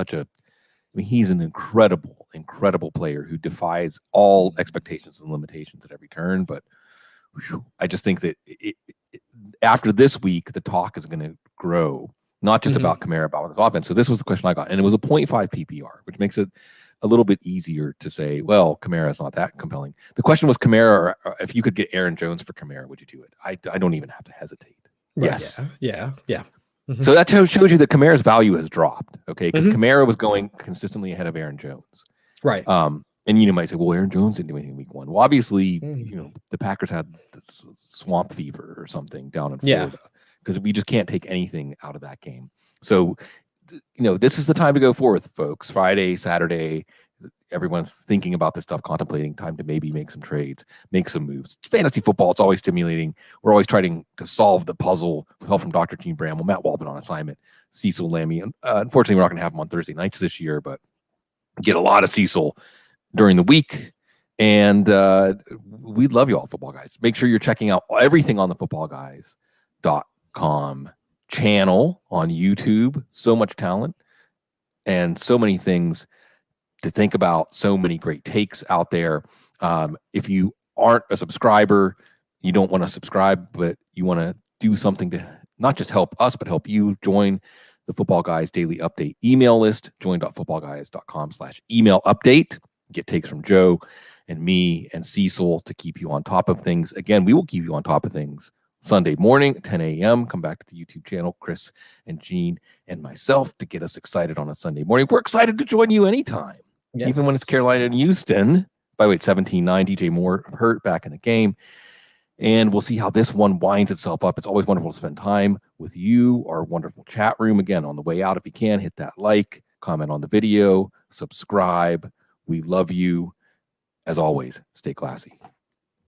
he's an incredible player who defies all expectations and limitations at every turn. But I just think that after this week, the talk is going to grow, not just about Kamara, about his offense. So this was the question I got. And it was a 0.5 PPR, which makes it a little bit easier to say, well, Kamara is not that compelling. The question was Kamara, or if you could get Aaron Jones for Kamara, would you do it? I don't even have to hesitate. Right. Yes. Yeah. So that shows you that Kamara's value has dropped, okay? Because Kamara was going consistently ahead of Aaron Jones. Right. And you might say, well, Aaron Jones didn't do anything in week 1. Well, obviously, the Packers had this swamp fever or something down in Florida because we just can't take anything out of that game. So, this is the time to go forth, folks. Friday, Saturday, everyone's thinking about this stuff, contemplating time to maybe make some trades, make some moves. Fantasy football, it's always stimulating. We're always trying to solve the puzzle with help from Dr. Jene Bramel, Matt Waldman on assignment, Cecil Lammy. Unfortunately, we're not going to have him on Thursday nights this year, but get a lot of Cecil during the week. And we'd love you all, football guys. Make sure you're checking out everything on the footballguys.com channel on YouTube. So much talent and so many things to think about, so many great takes out there. If you aren't a subscriber, you don't want to subscribe, but you want to do something to not just help us, but help you, join the Football Guys Daily Update email list, join.footballguys.com/email update. Get takes from Joe and me and Cecil to keep you on top of things. Again, we will keep you on top of things Sunday morning, 10 a.m. Come back to the YouTube channel, Chris and Gene and myself, to get us excited on a Sunday morning. We're excited to join you anytime, even when it's Carolina and Houston. By the way, 17-9, DJ Moore hurt back in the game. And we'll see how this one winds itself up. It's always wonderful to spend time with you, our wonderful chat room. Again, on the way out, if you can, hit that like, comment on the video, subscribe. We love you. As always, stay classy.